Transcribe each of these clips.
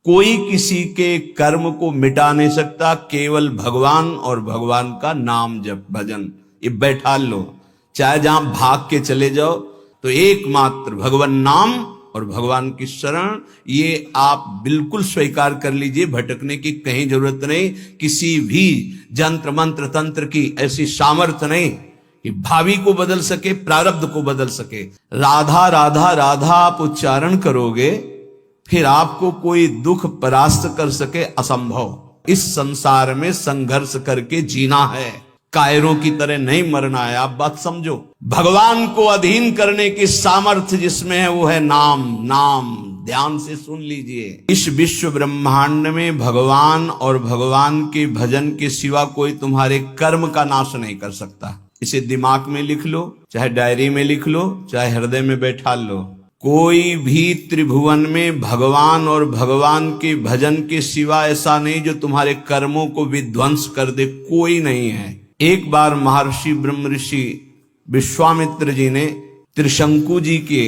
कोई किसी के कर्म को मिटा नहीं सकता, केवल भगवान और भगवान का नाम जप भजन ये बैठा लो। चाहे जहां भाग के चले जाओ तो एकमात्र भगवान नाम और भगवान की शरण, ये आप बिल्कुल स्वीकार कर लीजिए। भटकने की कहीं जरूरत नहीं। किसी भी जंत्र मंत्र तंत्र की ऐसी सामर्थ्य नहीं कि भावी को बदल सके, प्रारब्ध को बदल सके। राधा राधा राधा आप उच्चारण करोगे, फिर आपको कोई दुख परास्त कर सके असंभव। इस संसार में संघर्ष करके जीना है, कायरों की तरह नहीं मरना है। आप बात समझो। भगवान को अधीन करने की सामर्थ्य जिसमें है वो है नाम। नाम ध्यान से सुन लीजिए। इस विश्व ब्रह्मांड में भगवान और भगवान के भजन के सिवा कोई तुम्हारे कर्म का नाश नहीं कर सकता। इसे दिमाग में लिख लो, चाहे डायरी में लिख लो, चाहे हृदय में बैठा लो। कोई भी त्रिभुवन में भगवान और भगवान के भजन के सिवा ऐसा नहीं जो तुम्हारे कर्मों को विध्वंस कर दे। कोई नहीं है। एक बार महर्षि ब्रह्म ऋषि विश्वामित्र जी ने त्रिशंकु जी के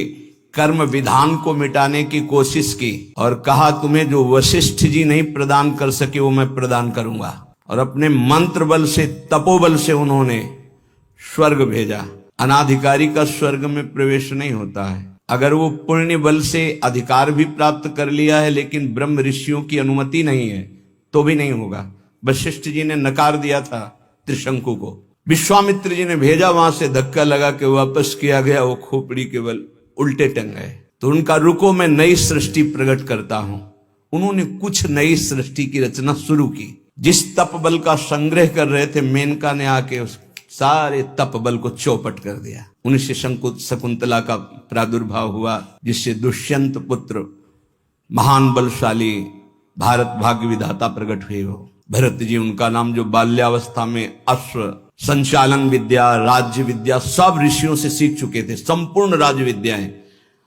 कर्म विधान को मिटाने की कोशिश की और कहा तुम्हें जो वशिष्ठ जी नहीं प्रदान कर सके वो मैं प्रदान करूंगा। और अपने मंत्र बल से, तपोबल से उन्होंने स्वर्ग भेजा। अनाधिकारी का स्वर्ग में प्रवेश नहीं होता है। अगर वो पुण्य बल से अधिकार भी प्राप्त कर लिया है लेकिन ब्रह्म ऋषियों की अनुमति नहीं है तो भी नहीं होगा। वशिष्ठ जी ने नकार दिया था त्रिशंकु को, विश्वामित्र जी ने भेजा, वहां से धक्का लगा के वापस किया गया। वो खोपड़ी के बल उल्टे टंग गए। तो उनका रुको मैं नई सृष्टि प्रकट करता हूं। उन्होंने कुछ नई सृष्टि की रचना शुरू की। जिस तप बल का संग्रह कर रहे थे, मेनका ने आके उस सारे तप बल को चौपट कर दिया। उन्हीं से शकुंतला का प्रादुर्भाव हुआ, जिससे दुष्यंत पुत्र महान बलशाली भारत भाग्य विधाता प्रकट हुए हो। भरत जी उनका नाम, जो बाल्यावस्था में अश्व संचालन विद्या, राज्य विद्या सब ऋषियों से सीख चुके थे, संपूर्ण राज्य विद्याएं,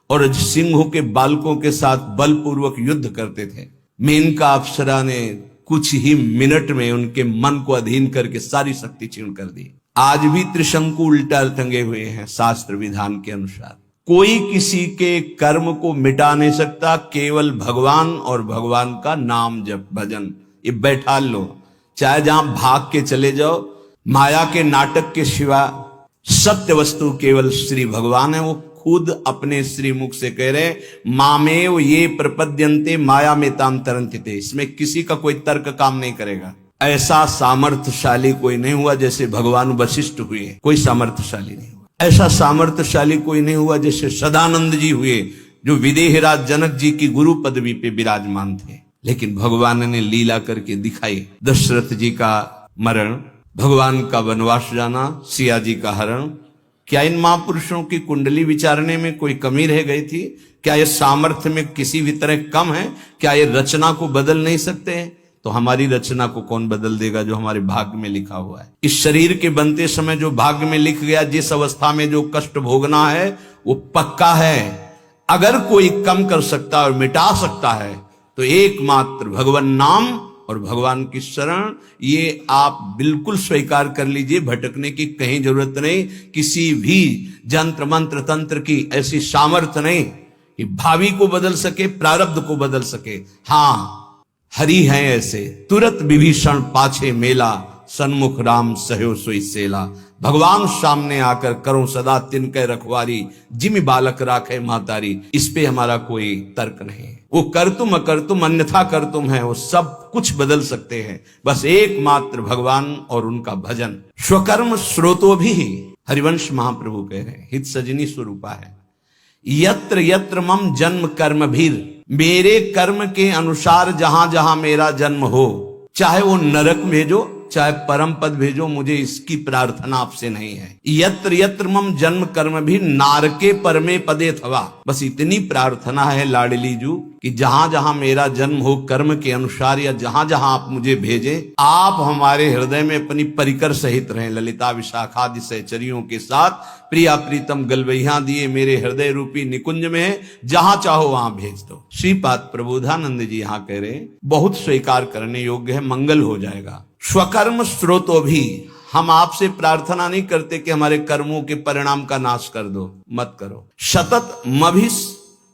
और सिंहों के बालकों के साथ बलपूर्वक युद्ध करते थे। मेनका अप्सरा ने कुछ ही मिनट में उनके मन को अधीन करके सारी शक्ति क्षीण कर दी। आज भी त्रिशंकु उल्टा टंगे हुए हैं शास्त्र विधान के अनुसार। कोई किसी के कर्म को मिटा नहीं सकता, केवल भगवान और भगवान का नाम जप भजन ये बैठा लो। चाहे जहां भाग के चले जाओ, माया के नाटक के सिवा सत्य वस्तु केवल श्री भगवान है। वो खुद अपने श्री मुख से कह रहे मामेव ये प्रपद्यन्ते माया में ताम तरन्ति। इसमें किसी का कोई तर्क काम नहीं करेगा। ऐसा सामर्थ्यशाली कोई नहीं हुआ जैसे भगवान वशिष्ठ हुए, कोई सामर्थ्यशाली नहीं हुआ। ऐसा सामर्थ्यशाली कोई नहीं हुआ जैसे सदानंद जी हुए, जो विदेहराज जनक जी की गुरु पदवी पे विराजमान थे। लेकिन भगवान ने लीला करके दिखाई। दशरथ जी का मरण, भगवान का वनवास जाना, सिया जी का हरण। क्या इन महापुरुषों की कुंडली विचारने में कोई कमी रह गई थी? क्या ये सामर्थ्य में किसी भी तरह कम है? क्या ये रचना को बदल नहीं सकते? तो हमारी रचना को कौन बदल देगा जो हमारे भाग्य में लिखा हुआ है? इस शरीर के बनते समय जो भाग्य में लिख गया, जिस अवस्था में जो कष्ट भोगना है वो पक्का है। अगर कोई कम कर सकता है और मिटा सकता है तो एकमात्र भगवान नाम और भगवान की शरण, ये आप बिल्कुल स्वीकार कर लीजिए। भटकने की कहीं जरूरत नहीं। किसी भी जंत्र मंत्र तंत्र की ऐसी सामर्थ्य नहीं कि भावी को बदल सके, प्रारब्ध को बदल सके। हाँ, हरि हैं ऐसे, तुरत विभीषण पाछे मेला, सन्मुख राम सहयो सोई सेला। भगवान सामने आकर करो सदा तिनके रखवारी, जिमि बालक राखे मातारी। इस पे हमारा कोई तर्क नहीं। वो कर तुम अकर तुम अन्यथा कर तुम है, वो सब कुछ बदल सकते हैं। बस एकमात्र भगवान और उनका भजन। स्वकर्म स्रोतो भी, हरिवंश महाप्रभु कह रहे हैं, हित सजनी स्वरूपा है। यत्र यत्र मम जन्म कर्म भीर, मेरे कर्म के अनुसार जहां जहां मेरा जन्म हो, चाहे वो नरक भेजो चाहे परम पद भेजो, मुझे इसकी प्रार्थना आपसे नहीं है। यत्र यत्र मम जन्म कर्म भी नारके परमे पदे थवा। बस इतनी प्रार्थना है लाडली जू कि जहां जहां मेरा जन्म हो कर्म के अनुसार, या जहां जहां आप मुझे भेजें, आप हमारे हृदय में अपनी परिकर सहित रहें। ललिता विशाखादि सहचरियों के साथ प्रिया प्रीतम गलवैया दिए मेरे हृदय रूपी निकुंज में है, जहां चाहो वहां भेज दो। श्रीपाद प्रबोधानंद जी यहाँ कह रहे बहुत स्वीकार करने योग्य है, मंगल हो जाएगा। स्वकर्म स्रोतो भी, हम आपसे प्रार्थना नहीं करते कि हमारे कर्मों के परिणाम का नाश कर दो, मत करो। सतत मभिस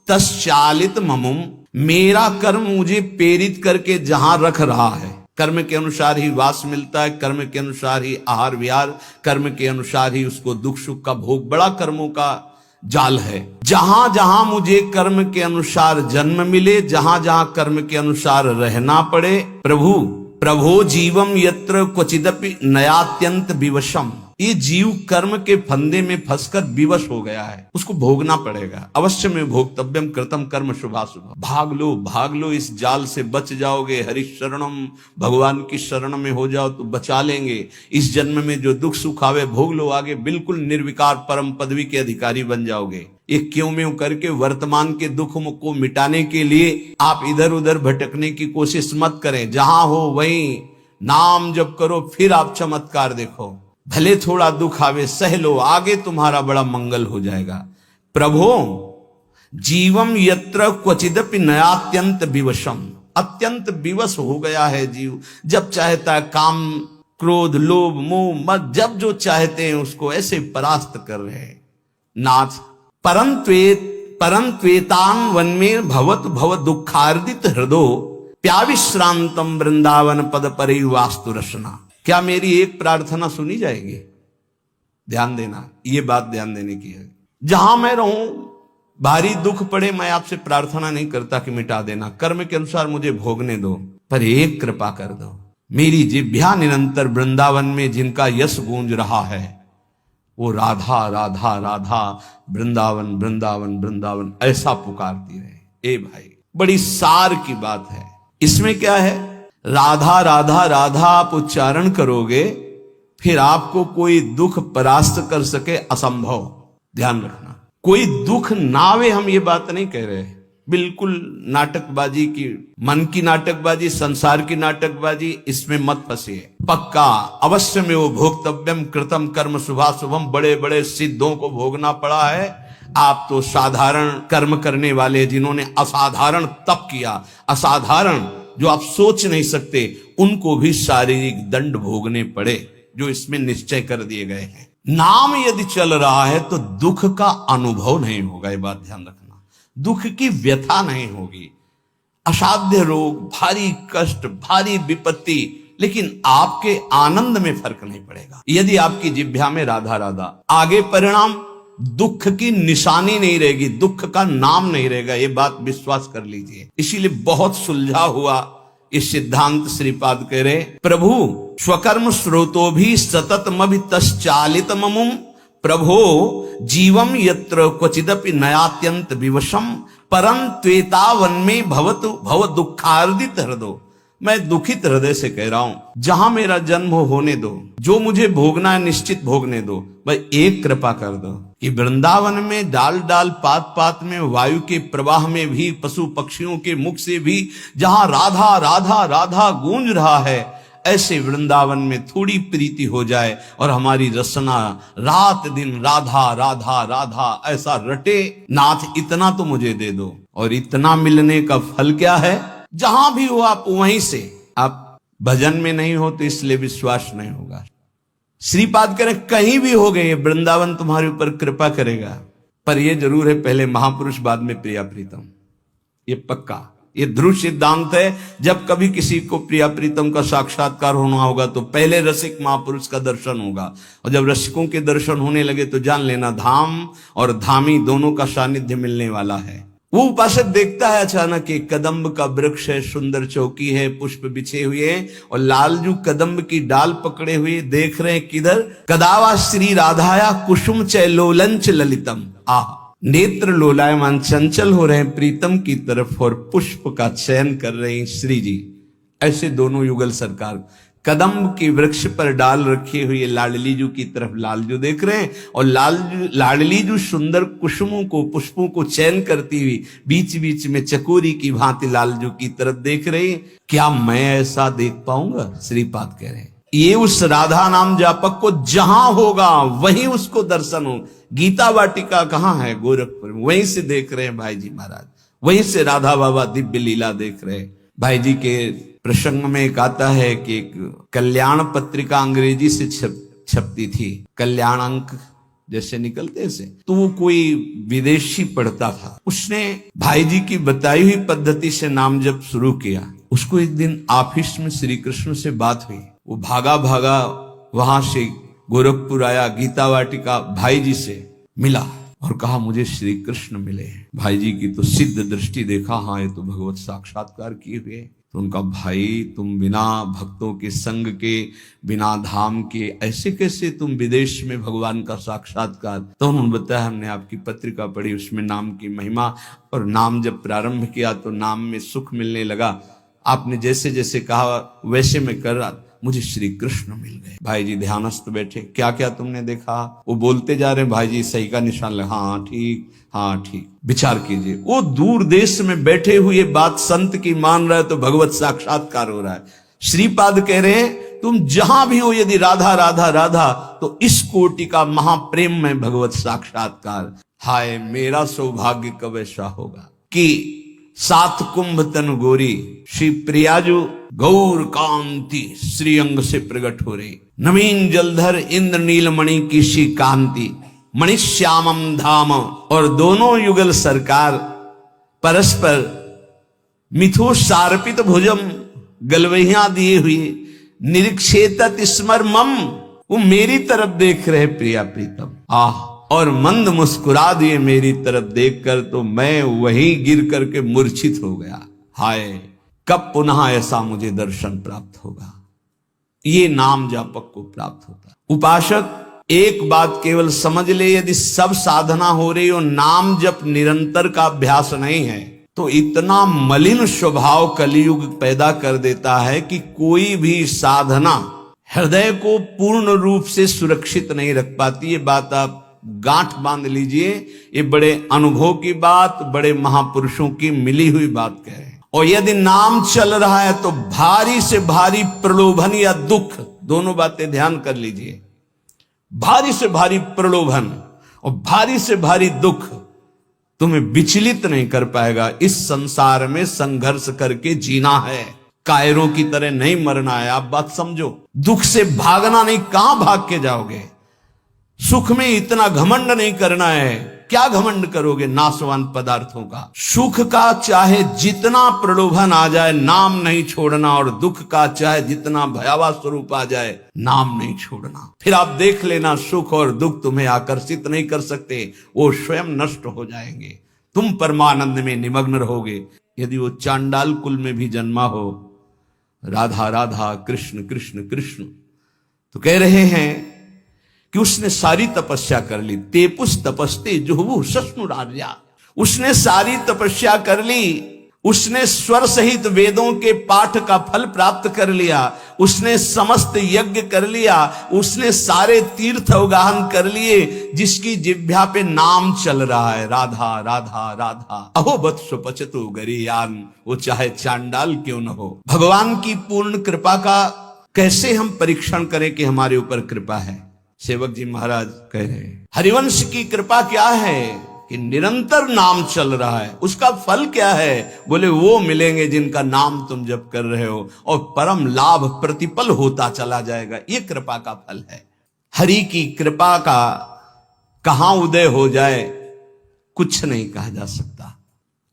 तस्चालित ममुम, मेरा कर्म मुझे प्रेरित करके जहां रख रहा है, कर्म के अनुसार ही वास मिलता है, कर्म के अनुसार ही आहार विहार, कर्म के अनुसार ही उसको दुख सुख का भोग, बड़ा कर्मों का जाल है। जहां जहां मुझे कर्म के अनुसार जन्म मिले, जहां जहां कर्म के अनुसार रहना पड़े, प्रभो जीवम यत्र क्वचिदपि नयात्यंत विवशम, ये जीव कर्म के फंदे में फंसकर विवश हो गया है, उसको भोगना पड़ेगा। अवश्य में भोक्तव्यम कृतम कर्म शुभाशुभ, भाग लो इस जाल से, बच जाओगे। हरि शरणम, भगवान की शरण में हो जाओ तो बचा लेंगे। इस जन्म में जो दुख सुख आवे भोग लो, आगे बिल्कुल निर्विकार परम पदवी के अधिकारी बन जाओगे। ये क्यों में करके वर्तमान के दुख को मिटाने के लिए आप इधर उधर भटकने की कोशिश मत करें। जहां हो वहीं नाम जप करो, फिर आप चमत्कार देखो। भले थोड़ा दुख आवे सह लो, आगे तुम्हारा बड़ा मंगल हो जाएगा। प्रभो जीवम यत्र क्वचिदपि नयात्यंत विवशम, अत्यंत विवश हो गया है जीव। जब चाहता है काम क्रोध लोभ मोह मद, जब जो चाहते हैं उसको ऐसे परास्त कर रहे हैं। नाथ परंत्वेतान वन में भवत भव दुखार्दित हृदो प्याविश्रांतम वृंदावन पद परि वास्तु रसना। क्या मेरी एक प्रार्थना सुनी जाएगी? ध्यान देना, ये बात ध्यान देने की है। जहां मैं रहूं, भारी दुख पड़े, मैं आपसे प्रार्थना नहीं करता कि मिटा देना, कर्म के अनुसार मुझे भोगने दो, पर एक कृपा कर दो। मेरी जिह्वा निरंतर वृंदावन में जिनका यश गूंज रहा है, वो राधा राधा राधा, वृंदावन वृंदावन वृंदावन ऐसा पुकारती रहे। ए भाई, बड़ी सार की बात है। इसमें क्या है? राधा राधा राधा आप उच्चारण करोगे, फिर आपको कोई दुख परास्त कर सके असंभव। ध्यान रखना, कोई दुख ना आवे, हम ये बात नहीं कह रहे। बिल्कुल नाटकबाजी की, मन की नाटकबाजी, संसार की नाटकबाजी, इसमें मत फंसिए। पक्का अवश्य में वो भोक्तव्यम कृतम कर्म शुभाशुभम, बड़े बड़े सिद्धों को भोगना पड़ा है। आप तो साधारण कर्म करने वाले, जिन्होंने असाधारण तप किया, असाधारण जो आप सोच नहीं सकते, उनको भी शारीरिक दंड भोगने पड़े, जो इसमें निश्चय कर दिए गए हैं। नाम यदि चल रहा है तो दुख का अनुभव नहीं होगा, ये बात ध्यान रखना। दुख की व्यथा नहीं होगी, असाध्य रोग, भारी कष्ट, भारी विपत्ति, लेकिन आपके आनंद में फर्क नहीं पड़ेगा यदि आपकी जिह्वा में राधा राधा। आगे परिणाम दुख की निशानी नहीं रहेगी, दुख का नाम नहीं रहेगा, ये बात विश्वास कर लीजिए। इसीलिए बहुत सुलझा हुआ ये सिद्धांत श्रीपाद कह रहे, प्रभु स्वकर्म स्रोतो भी सततमभि तश्चालित ममुम, प्रभो जीवम यत्र क्वचिदपि नयात्यंत विवशम, परं त्वेतावन में भवतु भव दुखार्दित हृदो। मैं दुखित हृदय से कह रहा हूं, जहां मेरा जन्म होने दो, जो मुझे भोगना है निश्चित भोगने दो। भाई एक कृपा कर दो कि वृंदावन में डाल डाल पात पात में, वायु के प्रवाह में भी, पशु पक्षियों के मुख से भी, जहां राधा राधा राधा गूंज रहा है, ऐसे वृंदावन में थोड़ी प्रीति हो जाए और हमारी रसना रात दिन राधा राधा राधा ऐसा रटे। नाथ इतना तो मुझे दे दो। और इतना मिलने का फल क्या है? जहां भी हो आप वहीं से। आप भजन में नहीं हो तो इसलिए विश्वास नहीं होगा। श्रीपाद करें कहीं भी हो गए, वृंदावन तुम्हारे ऊपर कृपा करेगा। पर यह जरूर है, पहले महापुरुष बाद में प्रिया प्रीतम, ये पक्का, ये ध्रुव सिद्धांत है। जब कभी किसी को प्रिया प्रीतम का साक्षात्कार होना होगा तो पहले रसिक महापुरुष का दर्शन होगा, और जब रसिकों के दर्शन होने लगे तो जान लेना धाम और धामी दोनों का सानिध्य मिलने वाला है। वो उपासक देखता है अचानक एक कदम्ब का वृक्ष है, सुंदर चौकी है, पुष्प बिछे हुए हैं, और लालजू कदम्ब की डाल पकड़े हुए देख रहे हैं किधर? कदावा श्री राधाया कुसुम चय लोलंच ललितम। आह, नेत्र लोलायमान चंचल हो रहे हैं प्रीतम की तरफ और पुष्प का चयन कर रहे हैं श्री जी। ऐसे दोनों युगल सरकार कदम्ब के वृक्ष पर डाल रखी हुई लाडलीजू की तरफ लालजू देख रहे हैं, और लाडलीजू सुंदर कुसुमों को, पुष्पों को चयन करती हुई बीच बीच में चकोरी की भांति लालजू की तरफ देख रही। क्या मैं ऐसा देख पाऊंगा? श्रीपाद कह रहे हैं ये उस राधा नाम जापक को जहां होगा वहीं उसको दर्शन हो। गीता वाटिका कहां है? गोरखपुर, वहीं से देख रहे हैं भाई जी महाराज, वहीं से राधा बाबा दिव्य लीला देख रहे हैं। भाई जी के प्रसंग में एक आता है कि एक कल्याण पत्रिका अंग्रेजी से छपती थी, कल्याण अंक जैसे निकलते ऐसे। तो वो कोई विदेशी पढ़ता था, उसने भाई जी की बताई हुई पद्धति से नाम जप शुरू किया। उसको एक दिन ऑफिस में श्री कृष्ण से बात हुई, वो भागा भागा वहां से गोरखपुर आया, गीता वाटिका भाई जी से मिला और कहा मुझे श्री कृष्ण मिले। भाई जी की तो सिद्ध दृष्टि देखा, हाँ ये तो भगवत साक्षात्कार किए हुए। तो उनका भाई तुम बिना भक्तों के संग के, बिना धाम के ऐसे कैसे तुम विदेश में भगवान का साक्षात्कार। तो उन्होंने बताया हमने आपकी पत्रिका पढ़ी, उसमें नाम की महिमा, और नाम जब प्रारंभ किया तो नाम में सुख मिलने लगा। आपने जैसे जैसे कहा वैसे मैं कर रहा, मुझे श्री कृष्ण मिल गए। भाई जी ध्यानस्थ बैठे, क्या क्या तुमने देखा? वो बोलते जा रहे, भाई जी सही का निशान लगा, हाँ ठीक, हाँ ठीक। विचार कीजिए, वो दूर देश में बैठे हुए बात संत की मान रहा है तो भगवत साक्षात्कार हो रहा है। श्रीपाद कह रहे हैं तुम जहां भी हो, यदि राधा राधा राधा, तो इस कोटि का महाप्रेम में भगवत साक्षात्कार। हाय मेरा सौभाग्य कब ऐसा होगा कि सात कुंभ तन गोरी श्री प्रियाजू गौर कांति श्री अंग से प्रकट हो रही। नवीन जलधर इंद्र नीलमणि की सी कांति, मणिश्यामम धाम, और दोनों युगल सरकार परस्पर मिथो सार्पित भुजम, गलवहिया दिए हुए, निरीक्षेतत स्मरमम, वो मेरी तरफ देख रहे प्रिया प्रीतम, आह, और मंद मुस्कुरा दिए मेरी तरफ देखकर, तो मैं वहीं गिर करके मूर्छित हो गया। हाय कब पुनः ऐसा मुझे दर्शन प्राप्त होगा। ये नाम जापक को प्राप्त होता। उपासक एक बात केवल समझ ले, यदि सब साधना हो रही हो, नाम जप निरंतर का अभ्यास नहीं है, तो इतना मलिन स्वभाव कलियुग पैदा कर देता है कि कोई भी साधना हृदय को पूर्ण रूप से सुरक्षित नहीं रख पाती। ये बात आप गांठ बांध लीजिए, ये बड़े अनुभव की बात, बड़े महापुरुषों की मिली हुई बात कह रहे हैं। और यदि नाम चल रहा है तो भारी से भारी प्रलोभन या दुख, दोनों बातें ध्यान कर लीजिए। भारी से भारी प्रलोभन और भारी से भारी दुख तुम्हें विचलित नहीं कर पाएगा। इस संसार में संघर्ष करके जीना है, कायरों की तरह नहीं मरना है। आप बात समझो, दुख से भागना नहीं, कहां भाग के जाओगे। सुख में इतना घमंड नहीं करना है, क्या घमंड करोगे नाशवान पदार्थों का। सुख का चाहे जितना प्रलोभन आ जाए नाम नहीं छोड़ना, और दुख का चाहे जितना भयावह स्वरूप आ जाए नाम नहीं छोड़ना। फिर आप देख लेना, सुख और दुख तुम्हें आकर्षित नहीं कर सकते, वो स्वयं नष्ट हो जाएंगे, तुम परमानंद में निमग्न रहोगे। यदि वो चांडाल कुल में भी जन्मा हो, राधा राधा कृष्ण कृष्ण कृष्ण, तो कह रहे हैं कि उसने सारी तपस्या कर ली। तेपुस तपस्ते जुहवु सस्नुरार्या, उसने सारी तपस्या कर ली, उसने स्वर सहित वेदों के पाठ का फल प्राप्त कर लिया, उसने समस्त यज्ञ कर लिया, उसने सारे तीर्थ अवगाहन कर लिए, जिसकी जिह्वा पे नाम चल रहा है राधा राधा राधा। अहो वत्स पचतु गरियान, वो चाहे चांडाल क्यों न हो। भगवान की पूर्ण कृपा का कैसे हम परीक्षण करें कि हमारे ऊपर कृपा है। सेवक जी महाराज कह रहे हैं हरिवंश की कृपा क्या है कि निरंतर नाम चल रहा है। उसका फल क्या है? बोले वो मिलेंगे जिनका नाम तुम जप कर रहे हो, और परम लाभ प्रतिपल होता चला जाएगा। ये कृपा का फल है। हरि की कृपा का कहां उदय हो जाए कुछ नहीं कहा जा सकता,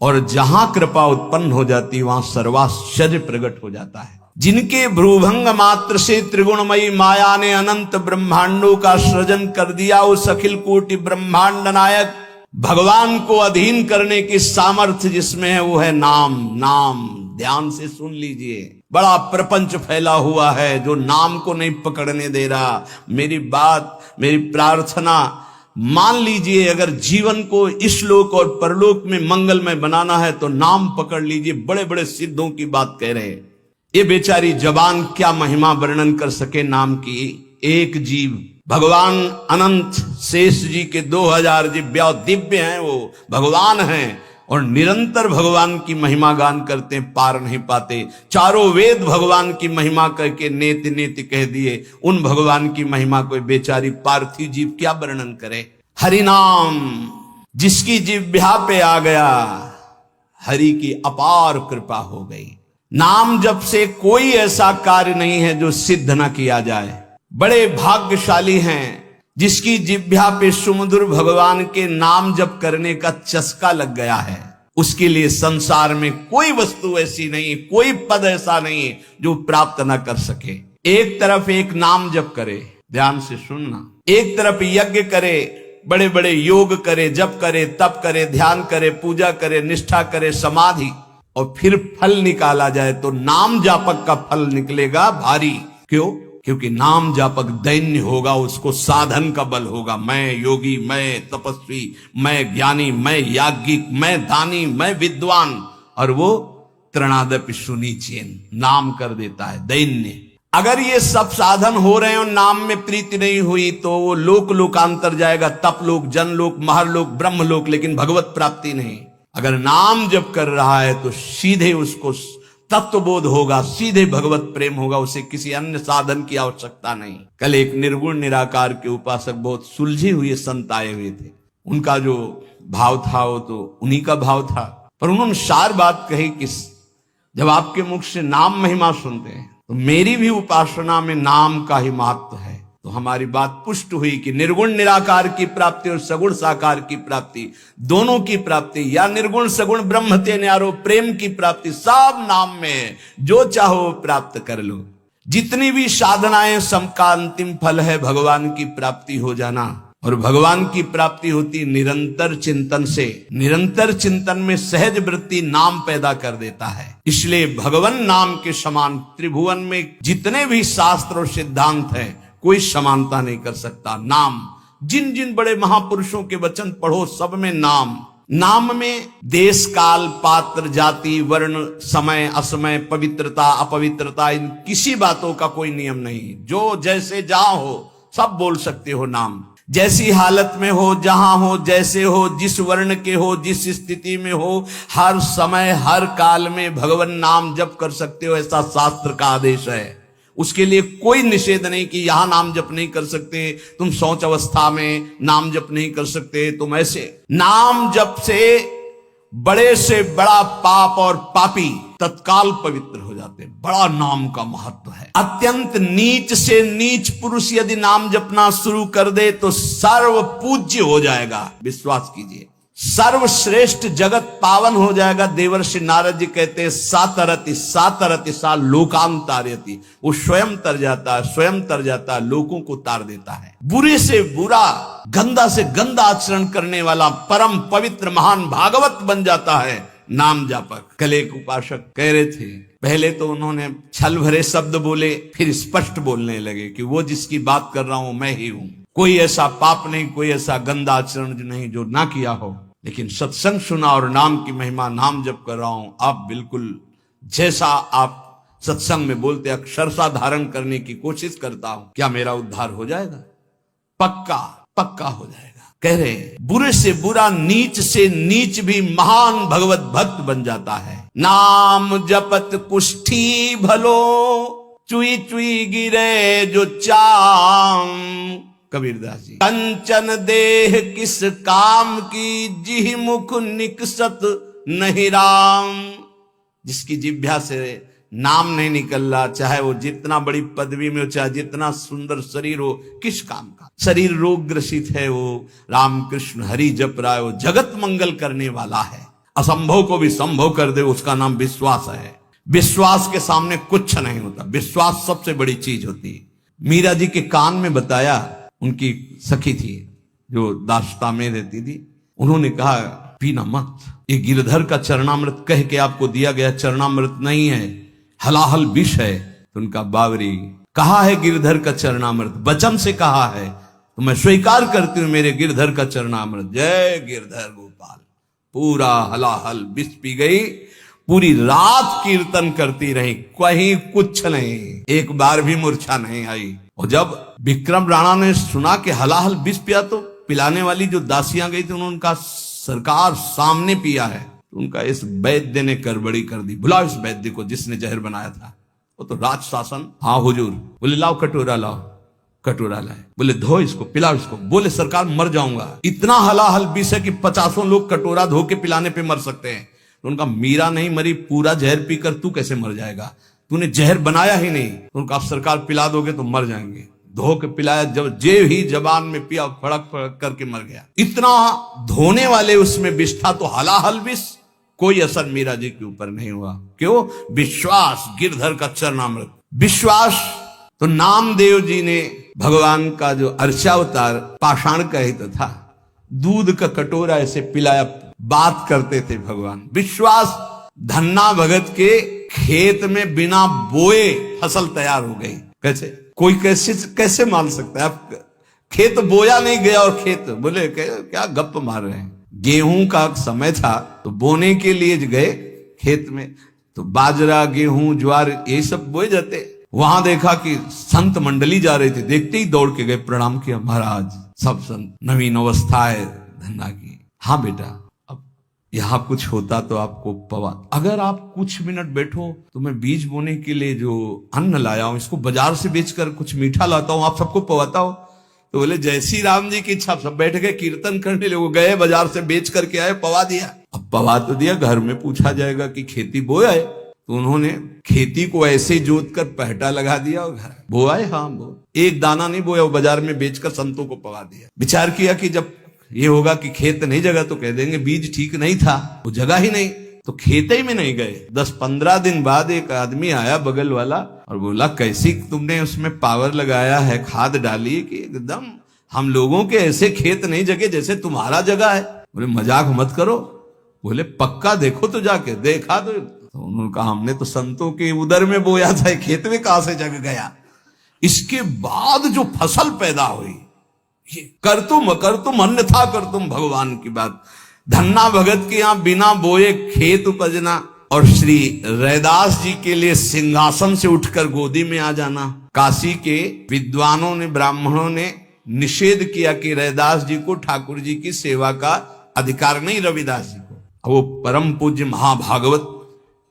और जहां कृपा उत्पन्न हो जाती वहां सर्वाश्चर्य प्रकट हो जाता है। जिनके भ्रूभंग मात्र से त्रिगुणमयी माया ने अनंत ब्रह्मांडों का सृजन कर दिया, उस अखिल कोटि ब्रह्मांड नायक भगवान को अधीन करने की सामर्थ्य जिसमें है, वो है नाम। नाम ध्यान से सुन लीजिए, बड़ा प्रपंच फैला हुआ है जो नाम को नहीं पकड़ने दे रहा। मेरी बात, मेरी प्रार्थना मान लीजिए, अगर जीवन को इस लोक और परलोक में मंगलमय बनाना है तो नाम पकड़ लीजिए। बड़े बड़े सिद्धों की बात कह रहे हैं। ये बेचारी जबान क्या महिमा वर्णन कर सके नाम की। एक जीव भगवान अनंत शेष जी के 2000 जिह्वा दिव्य हैं, वो भगवान हैं और निरंतर भगवान की महिमा गान करते हैं, पार नहीं पाते। चारों वेद भगवान की महिमा करके नेति नेति कह दिए। उन भगवान की महिमा कोई बेचारी पार्थिव जीव क्या वर्णन करे। हरि नाम जिसकी जिह्वा पे आ गया, हरि की अपार कृपा हो गई। नाम जप से कोई ऐसा कार्य नहीं है जो सिद्ध न किया जाए। बड़े भाग्यशाली हैं जिसकी जिह्वा पे सुमधुर भगवान के नाम जप करने का चस्का लग गया है, उसके लिए संसार में कोई वस्तु ऐसी नहीं, कोई पद ऐसा नहीं जो प्राप्त ना कर सके। एक तरफ एक नाम जप करे, ध्यान से सुनना, एक तरफ यज्ञ करे, बड़े बड़े योग करे, जप करे, तप करे, ध्यान करे, पूजा करे, निष्ठा करे, समाधि, और फिर फल निकाला जाए तो नाम जापक का फल निकलेगा भारी। क्यों? क्योंकि नाम जापक दैन्य होगा, उसको साधन का बल होगा। मैं योगी, मैं तपस्वी, मैं ज्ञानी, मैं याज्ञिक, मैं दानी, मैं विद्वान, और वो तृणादपि सुनीचेन नाम कर देता है दैन्य। अगर ये सब साधन हो रहे हो, नाम में प्रीति नहीं हुई, तो वो लोक लोकांतर जाएगा, तप लोक, जनलोक, महरलोक, ब्रह्मलोक, लेकिन भगवत प्राप्ति नहीं। अगर नाम जप कर रहा है तो सीधे उसको तत्वबोध होगा, सीधे भगवत प्रेम होगा, उसे किसी अन्य साधन की आवश्यकता नहीं। कल एक निर्गुण निराकार के उपासक बहुत सुलझे हुए संत आए हुए थे। उनका जो भाव था वो तो उन्हीं का भाव था, पर उन्होंने सार बात कही कि जब आपके मुख से नाम महिमा सुनते हैं तो मेरी भी उपासना में नाम का ही महत्व है। तो हमारी बात पुष्ट हुई कि निर्गुण निराकार की प्राप्ति और सगुण साकार की प्राप्ति, दोनों की प्राप्ति, या निर्गुण सगुण ब्रह्म ते न्यारो प्रेम की प्राप्ति, सब नाम में है। जो चाहो प्राप्त कर लो। जितनी भी साधनाएं, सबका अंतिम फल है भगवान की प्राप्ति हो जाना। और भगवान की प्राप्ति होती निरंतर चिंतन से। निरंतर चिंतन में सहज वृत्ति नाम पैदा कर देता है। इसलिए भगवान नाम के समान त्रिभुवन में जितने भी शास्त्र और सिद्धांत हैं, कोई समानता नहीं कर सकता। नाम, जिन जिन बड़े महापुरुषों के वचन पढ़ो, सब में नाम। नाम में देश, काल, पात्र, जाति, वर्ण, समय, असमय, पवित्रता, अपवित्रता, इन किसी बातों का कोई नियम नहीं। जो जैसे जहां हो सब बोल सकते हो नाम। जैसी हालत में हो, जहां हो, जैसे हो, जिस वर्ण के हो, जिस स्थिति में हो, हर समय हर काल में भगवान नाम जप कर सकते हो, ऐसा शास्त्र का आदेश है। उसके लिए कोई निषेध नहीं कि यहां नाम जप नहीं कर सकते, तुम शौच अवस्था में नाम जप नहीं कर सकते, तुम ऐसे। नाम जप से बड़े से बड़ा पाप और पापी तत्काल पवित्र हो जाते हैं। बड़ा नाम का महत्व है। अत्यंत नीच से नीच पुरुष यदि नाम जपना शुरू कर दे तो सर्व पूज्य हो जाएगा। विश्वास कीजिए, सर्वश्रेष्ठ जगत पावन हो जाएगा। देवर्षि नारद जी कहते हैं सातरति सातरति सा लोकांतारयति। वो स्वयं तर जाता है, स्वयं तर जाता है, लोगों को तार देता है। बुरे से बुरा, गंदा से गंदा आचरण करने वाला परम पवित्र महान भागवत बन जाता है नाम जापक। कल एक उपासक कह रहे थे, पहले तो उन्होंने छल भरे शब्द बोले, फिर स्पष्ट बोलने लगे कि वो जिसकी बात कर रहा हूं मैं ही हूं। कोई ऐसा पाप नहीं, कोई ऐसा गंदा आचरण नहीं जो ना किया हो, लेकिन सत्संग सुना और नाम की महिमा, नाम जप कर रहा हूं। आप बिल्कुल जैसा आप सत्संग में बोलते अक्षरशः धारण करने की कोशिश करता हूं। क्या मेरा उद्धार हो जाएगा? पक्का पक्का हो जाएगा। कह रहे बुरे से बुरा, नीच से नीच भी महान भगवत भक्त बन जाता है। नाम जपत कुष्ठी भलो, चुई चुई गिरे जो चाम। कबीरदास जी। कंचन देह किस काम की, जिहि मुख निकसत नहीं राम। जिसकी जिह्वा से नाम नहीं निकल रहा, चाहे वो जितना बड़ी पदवी में हो, चाहे जितना सुंदर शरीर हो, किस काम का? शरीर रोग ग्रसित है, वो राम कृष्ण हरि जप रहा है, वो जगत मंगल करने वाला है। असंभव को भी संभव कर दे, उसका नाम विश्वास है। विश्वास के सामने कुछ नहीं होता। विश्वास सबसे बड़ी चीज होती है। मीरा जी के कान में बताया, उनकी सखी थी जो दास्ता में रहती थी, उन्होंने कहा पीना मत, ये गिरधर का चरणामृत कह के आपको दिया गया चरणामृत नहीं है, हलाहल विष है। तो उनका बावरी, कहा है गिरधर का चरणामृत, वचन से कहा है, तो मैं स्वीकार करती हूं मेरे गिरधर का चरणामृत। जय गिरधर गोपाल। पूरा हलाहल विष पी गई, पूरी रात कीर्तन करती रही, कहीं कुछ नहीं, एक बार भी मूर्छा नहीं आई। और जब विक्रम राणा ने सुना कि हलाहल विष पिया, तो पिलाने वाली जो दासियां गई थी, उन्होंने कहा सरकार सामने पिया है। तो उनका इस वैद्य ने गड़बड़ी कर दी, बुलाओ इस वैद्य को जिसने जहर बनाया था। वो तो राज शासन। हाँ हुजूर। बोले लाओ कटोरा लाओ। कटोरा लाए। बोले धो इसको, पिलाओ इसको। बोले सरकार मर जाऊंगा। इतना हलाहल विष है कि 50 लोग कटोरा धो के पिलाने पे मर सकते हैं। तो उनका मीरा नहीं मरी, पूरा जहर पीकर तू कैसे मर जाएगा? तूने जहर बनाया ही नहीं। तो उनका सरकार पिला दोगे तो मर जाएंगे। धो के पिलाया, जब जे ही जबान में पिया फड़क फड़क करके मर गया। इतना धोने वाले उसमें विष था, तो हलाहल विष, कोई असर मीरा जी के ऊपर नहीं हुआ। क्यों? विश्वास, गिरधर का चरणामृत विश्वास। तो नामदेव जी ने भगवान का जो अर्चावतार पाषाण का हित था, दूध का कटोरा ऐसे पिलाया, बात करते थे भगवान। विश्वास। धन्ना भगत के खेत में बिना बोए फसल तैयार हो गई। कैसे? कोई कैसे मान सकता है? आप खेत बोया नहीं गया और खेत बोले क्या गप मार रहे हैं। गेहूं का समय था तो बोने के लिए गए खेत में, तो बाजरा, गेहूं, ज्वार ये सब बोए जाते। वहां देखा कि संत मंडली जा रही थी, देखते ही दौड़ के गए, प्रणाम किया, महाराज सब संत, नवीन अवस्था है धन्ना की। हाँ बेटा, अब यहाँ कुछ होता तो आपको पवा, अगर आप कुछ मिनट बैठो तो मैं बीज बोने के लिए जो अन्न लाया हूं इसको बाजार से बेचकर कुछ मीठा लाता हूं, आप सबको पवाता हूं। तो बोले जय श्री राम जी की इच्छा। सब बैठ गए कीर्तन करने लगे, गए बाजार से बेच करके आए, पवा दिया। अब पवा तो दिया, घर में पूछा जाएगा कि खेती बोया है, तो उन्होंने खेती को ऐसे ही जोत कर पहटा लगा दिया और घर बोआ है। हाँ बो, एक दाना नहीं बोया, वो बाजार में बेचकर संतों को पवा दिया। विचार किया कि जब ये होगा कि खेत नहीं जगह तो कह देंगे बीज ठीक नहीं था, वो जगह ही नहीं, तो खेत ही में नहीं गए। 10-15 दिन बाद एक आदमी आया बगल वाला और बोला कैसी तुमने उसमें पावर लगाया है, खाद डाली कि एकदम हम लोगों के ऐसे खेत नहीं जगे जैसे तुम्हारा जगह है। बोले मजाक मत करो। बोले पक्का देखो तो जाके। देखा तो उन्होंने कहा हमने तो संतों के उदर में बोया था, खेत में कहां से जग गया। इसके बाद जो फसल पैदा हुई, ये कर तुम अन्यथा कर तुम भगवान की बात। धन्ना भगत के यहां बिना बोए खेत उपजना और श्री रैदास जी के लिए सिंहासन से उठकर गोदी में आ जाना। काशी के विद्वानों ने, ब्राह्मणों ने निषेध किया कि रैदास जी को ठाकुर जी की सेवा का अधिकार नहीं, रविदास जी को। वो परम पूज्य महाभागवत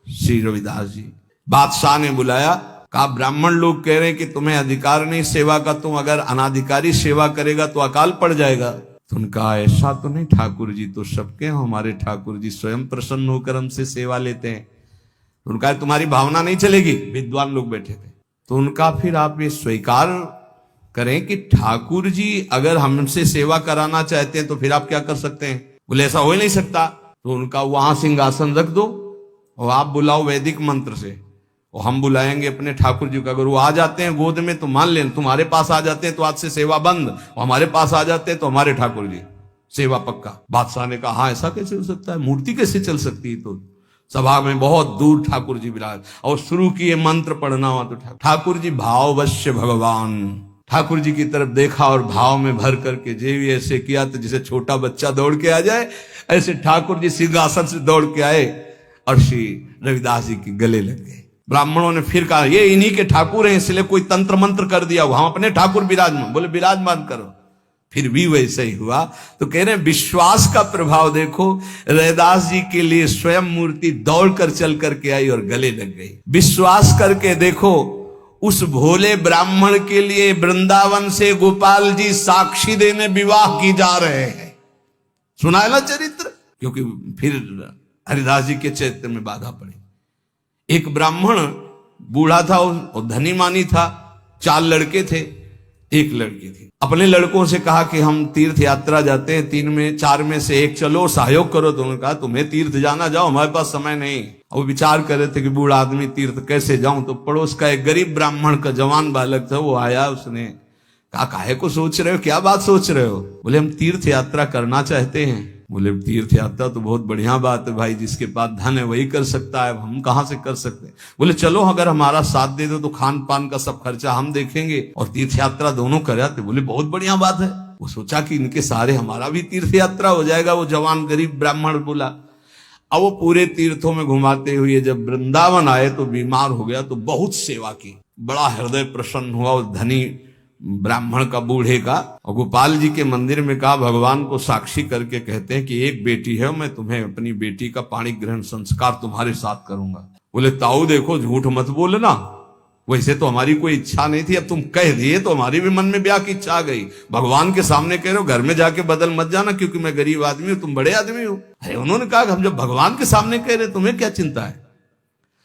श्री रविदास जी, बादशाह ने बुलाया, कहा ब्राह्मण लोग कह रहे हैं कि तुम्हें अधिकार नहीं सेवा का, तुम अगर अनाधिकारी सेवा करेगा तो अकाल पड़ जाएगा। तो उनका ऐसा तो नहीं, ठाकुर जी तो सबके, हमारे ठाकुर जी स्वयं प्रसन्न होकर हमसे सेवा लेते हैं। तो उनका तुम्हारी भावना नहीं चलेगी। विद्वान लोग बैठे थे, तो उनका फिर आप ये स्वीकार करें कि ठाकुर जी अगर हमसे सेवा कराना चाहते हैं तो फिर आप क्या कर सकते हैं। बोले ऐसा हो ही नहीं सकता। तो उनका वहां सिंहासन रख दो और आप बुलाओ वैदिक मंत्र से, और हम बुलाएंगे अपने ठाकुर जी को। अगर वो आ जाते हैं गोद में तो मान लें, तुम्हारे पास आ जाते हैं तो आज से सेवा बंद, और हमारे पास आ जाते हैं तो हमारे ठाकुर जी सेवा पक्का। बादशाह ने कहा हाँ ऐसा कैसे हो सकता है, मूर्ति कैसे चल सकती है। तो सभा में बहुत दूर ठाकुर जी विराज, और शुरू किए मंत्र पढ़ना हुआ। तो ठाकुर जी भाववश्य भगवान, ठाकुर जी की तरफ देखा और भाव में भर करके जेवी ऐसे किया तो जैसे छोटा बच्चा दौड़ के आ जाए, ऐसे ठाकुर जी सिंहासन से दौड़ के आए और श्री रविदास जी के गले लग गए। ब्राह्मणों ने फिर कहा ये इन्हीं के ठाकुर हैं, इसलिए कोई तंत्र मंत्र कर दिया, हम अपने ठाकुर विराजमान। बोले विराजमान करो। फिर भी वैसे ही हुआ। तो कह रहे हैं विश्वास का प्रभाव देखो, रैदास जी के लिए स्वयं मूर्ति दौड़ कर चल करके आई और गले लग गई। विश्वास करके देखो, उस भोले ब्राह्मण के लिए वृंदावन से गोपाल जी साक्षी देने विवाह की जा रहे हैं। सुना है ना चरित्र। क्योंकि फिर हरिदास जी के चरित्र में बाधा पड़ी। एक ब्राह्मण बूढ़ा था और धनी मानी था, 4 लड़के थे, एक लड़की थी। अपने लड़कों से कहा कि हम तीर्थ यात्रा जाते हैं, 3 में 4 में से एक चलो, सहयोग करो। तो उन्होंने कहा तुम्हें तीर्थ जाना, जाओ, हमारे पास समय नहीं। और विचार कर रहे थे कि बूढ़ा आदमी तीर्थ कैसे जाऊं। तो पड़ोस का एक गरीब ब्राह्मण का जवान बालक था, वो आया, उसने कहा काहे को सोच रहे हो, क्या बात सोच रहे हो। बोले हम तीर्थ यात्रा करना चाहते हैं। बोले तीर्थ यात्रा तो बहुत बढ़िया बात है भाई, जिसके पास धन है वही कर सकता है, हम कहां से कर सकते हैं। बोले चलो अगर हमारा साथ दे दो तो खान पान का सब खर्चा हम देखेंगे और तीर्थ यात्रा दोनों कर आते। बोले बहुत बढ़िया बात है। वो सोचा कि इनके सारे हमारा भी तीर्थ यात्रा हो जाएगा। वो जवान गरीब ब्राह्मण बोला। अब वो पूरे तीर्थों में घुमाते हुए जब वृंदावन आए तो बीमार हो गया, तो बहुत सेवा की, बड़ा हृदय प्रसन्न हुआ उस धनी ब्राह्मण का, बूढ़े का। और गोपाल जी के मंदिर में कहा भगवान को साक्षी करके कहते हैं कि एक बेटी है, मैं तुम्हें अपनी बेटी का पाणी ग्रहण संस्कार तुम्हारे साथ करूंगा। बोले ताऊ देखो झूठ मत बोलना, वैसे तो हमारी कोई इच्छा नहीं थी, अब तुम कह दिए तो हमारी भी मन में ब्याह की इच्छा आ गई। भगवान के सामने कह रहे हो, घर में जाके बदल मत जाना, क्योंकि मैं गरीब आदमी हूं, तुम बड़े आदमी हो। अरे उन्होंने कहा हम जब भगवान के सामने कह रहे तुम्हें क्या चिंता है।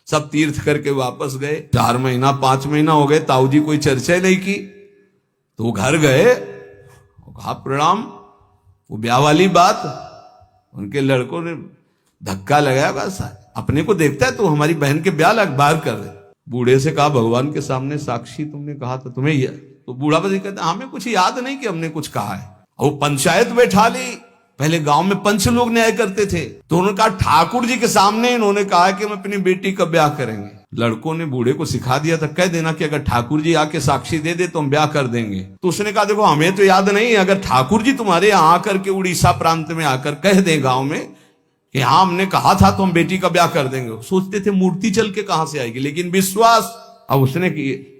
सब तीर्थ करके वापस गए। 4 महीना 5 महीना हो गए, ताऊ जी कोई चर्चा ही नहीं की। तो वो घर गए, वो कहा प्रणाम। वो ब्याह वाली बात, उनके लड़कों ने धक्का लगाया, बस अपने को देखता है तो हमारी बहन के ब्याह लग बाहर कर दे। बूढ़े से कहा भगवान के सामने साक्षी तुमने कहा था तुम्हें यह, तो बूढ़ा बजी कहता हमें कुछ याद नहीं कि हमने कुछ कहा है। वो पंचायत बैठा ली, पहले गांव में पंच लोग न्याय करते थे, तो उन्होंने कहा ठाकुर जी के सामने इन्होंने कहा कि हम अपनी बेटी का ब्याह करेंगे। लड़कों ने बूढ़े को सिखा दिया था, कह देना कि अगर ठाकुर जी आके साक्षी दे दे तो हम ब्याह कर देंगे। तो उसने कहा देखो हमें तो याद नहीं, अगर ठाकुर जी तुम्हारे यहाँ आकर के उड़ीसा प्रांत में आकर कह दे गांव में कि हाँ हमने कहा था तो हम बेटी का ब्याह कर देंगे। सोचते थे मूर्ति चल के कहां से आएगी, लेकिन विश्वास। अब उसने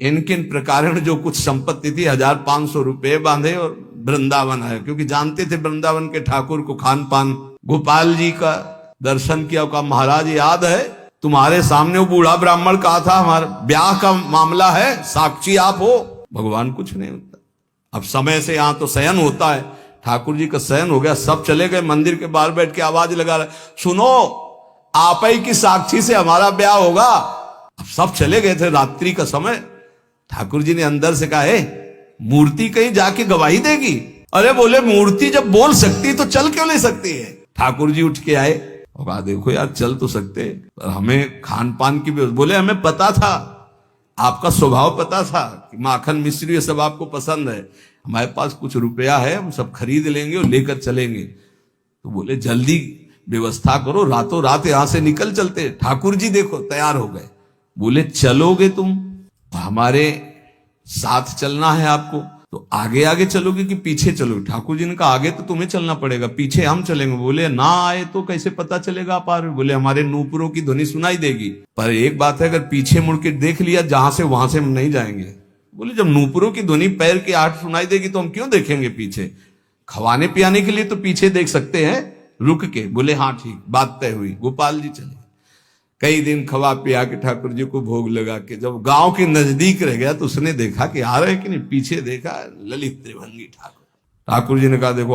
इनकिन प्रकार जो कुछ संपत्ति थी 1500 रुपए बांधे और वृंदावन आए, क्योंकि जानते थे वृंदावन के ठाकुर को खान पान। गोपाल जी का दर्शन किया, कहा महाराज याद है तुम्हारे सामने वो बूढ़ा ब्राह्मण कहा था हमारा ब्याह का मामला है, साक्षी आप हो। भगवान कुछ नहीं होता। अब समय से यहां तो शयन होता है, ठाकुर जी का शयन हो गया, सब चले गए, मंदिर के बाहर बैठ के आवाज लगा रहे सुनो आप ही की साक्षी से हमारा ब्याह होगा। अब सब चले गए थे, रात्रि का समय। ठाकुर जी ने अंदर से कहा मूर्ति कहीं जाके गवाही देगी? अरे बोले मूर्ति जब बोल सकती तो चल क्यों नहीं सकती है? ठाकुर जी उठ के आए और कहा देखो यार चल तो सकते पर हमें खान पान की भी। बोले हमें पता था, आपका स्वभाव पता था कि माखन मिश्री ये सब आपको पसंद है, हमारे पास कुछ रुपया है हम सब खरीद लेंगे और लेकर चलेंगे। तो बोले जल्दी व्यवस्था करो, रातों रात यहां से निकल चलते। ठाकुर जी देखो तैयार हो गए। बोले चलोगे तुम, हमारे साथ चलना है आपको, तो आगे आगे चलोगे कि पीछे चलोगे? ठाकुर जी ने कहा आगे तो तुम्हें चलना पड़ेगा, पीछे हम चलेंगे। बोले ना आए तो कैसे पता चलेगा आप आ रहे हो? बोले हमारे नूपुरों की ध्वनि सुनाई देगी, पर एक बात है अगर पीछे मुड़ के देख लिया जहां से वहां से हम नहीं जाएंगे। बोले जब नूपुरों की ध्वनि पैर की आहट सुनाई देगी तो हम क्यों देखेंगे पीछे? खवाने पियाने के लिए तो पीछे देख सकते हैं रुक के। बोले हाँ ठीक, बात तय हुई। गोपाल जी चले, कई दिन खवा पिया के ठाकुर जी को भोग लगा के जब गांव के नजदीक रह गया तो उसने देखा कि आ रहे कि नहीं, पीछे देखा ललित त्रिभंगी ठाकुर। ठाकुर जी ने कहा देखो